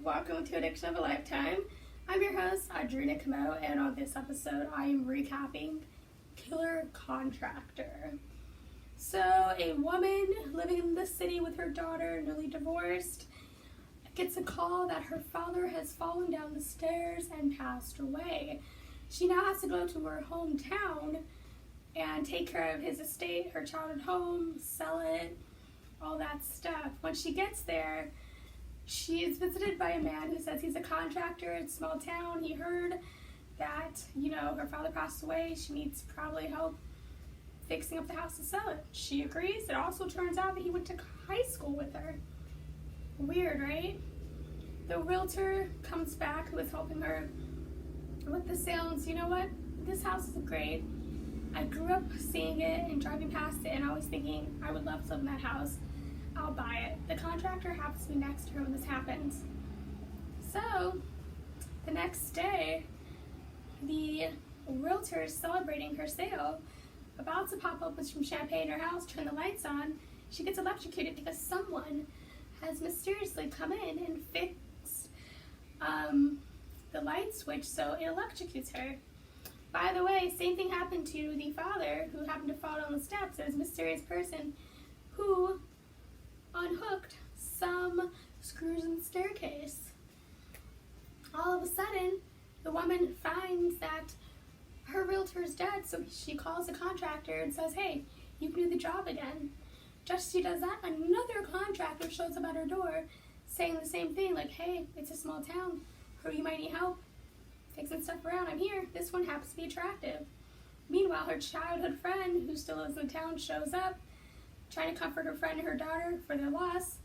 welcome to Addiction of a Lifetime. I'm your host, Audrina Camo, and on this episode, I am recapping Killer Contractor. So, a woman living in the city with her daughter, newly divorced, gets a call that her father has fallen down the stairs and passed away. She now has to go to her hometown and take care of his estate, her childhood home, sell it, all that stuff. When she gets there, she is visited by a man who says he's a contractor in a small town. He heard that, her father passed away. She needs probably help fixing up the house to sell it. She agrees. It also turns out that he went to high school with her. Weird, right? The realtor comes back who is helping her with the sale and says, you know what? This house is great. I grew up seeing it and driving past it and always thinking I would love to live in that house. I'll buy it. The contractor happens to be next to her when this happens. So, the next day, the realtor is celebrating her sale, about to pop open some champagne in her house, turn the lights on. She gets electrocuted because someone has mysteriously come in and fixed the light switch, so it electrocutes her. By the way, same thing happened to the father who happened to fall down the steps. There was a mysterious person who unhooked some screws in the staircase. All of a sudden, the woman finds that her realtor is dead, so she calls the contractor and says, hey, you can do the job again. Just as she does that, another contractor shows up at her door saying the same thing, like, hey, it's a small town, or you might need help fixing stuff around. I'm here. This one happens to be attractive. Meanwhile, her childhood friend, who still lives in town, shows up, trying to comfort her friend and her daughter for their loss.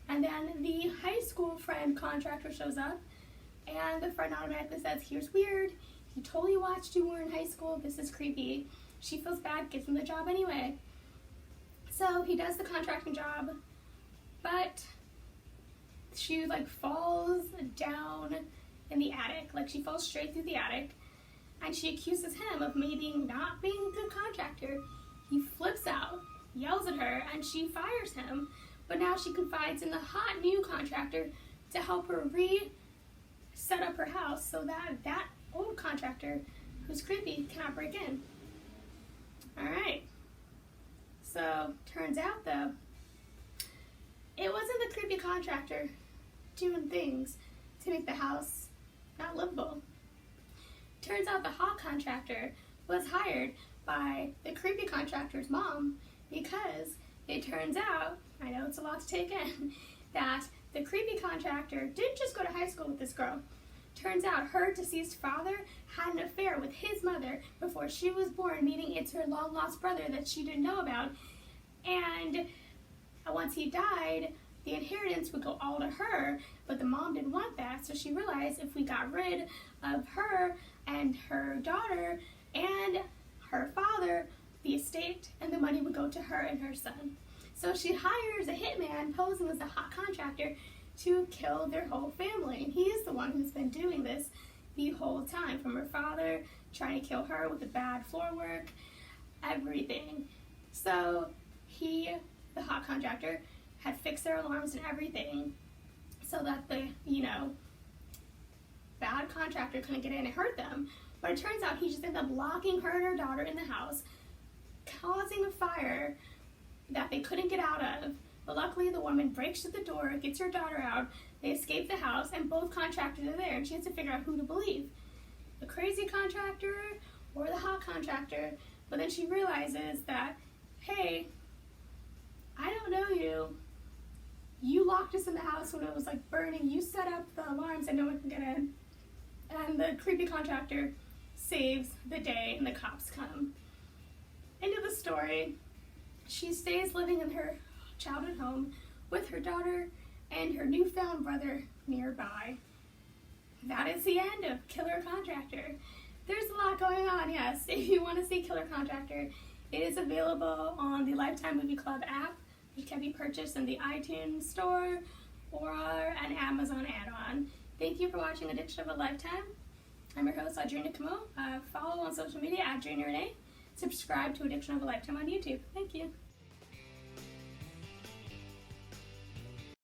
And then the high school friend contractor shows up, and the friend automatically says, here's weird. He totally watched you when you were in high school. This is creepy. She feels bad, gives him the job anyway. So he does the contracting job, but she falls down in the attic. She falls straight through the attic, and she accuses him of maybe not being a good contractor. He flips out, yells at her, and she fires him. But now she confides in the hot new contractor to help her set up her house so that old contractor, who's creepy, cannot break in. Alright. So, turns out though, it wasn't the creepy contractor doing things to make the house not livable. Turns out the hot contractor was hired by the creepy contractor's mom, because it turns out, I know it's a lot to take in, that the creepy contractor didn't just go to high school with this girl. Turns out her deceased father had an affair with his mother before she was born, meaning it's her long-lost brother that she didn't know about. And once he died, the inheritance would go all to her, but the mom didn't want that, so she realized if we got rid of her and her daughter and her father, the estate and the money would go to her and her son. So she hires a hitman posing as a hot contractor to kill their whole family. And he is the one who's been doing this the whole time, from her father trying to kill her with the bad floor work, everything. So he, the hot contractor, had fixed their alarms and everything so that the, bad contractor couldn't get in and hurt them. But it turns out he just ended up locking her and her daughter in the house, causing a fire that they couldn't get out of. But luckily, the woman breaks through the door, gets her daughter out, they escape the house, and both contractors are there, and she has to figure out who to believe, the crazy contractor or the hot contractor. But then she realizes that, hey, I don't know you. You locked us in the house when it was burning. You set up the alarms and no one can get in. And the creepy contractor saves the day and the cops come. End of the story. She stays living in her childhood home with her daughter and her newfound brother nearby. That is the end of Killer Contractor. There's a lot going on, yes. If you want to see Killer Contractor, it is available on the Lifetime Movie Club app, which can be purchased in the iTunes store or an Amazon add-on. Thank you for watching Addiction of a Lifetime. I'm your host, Audrina Camo. Follow on social media at Junior Renee. Subscribe to Addiction of a Lifetime on YouTube. Thank you.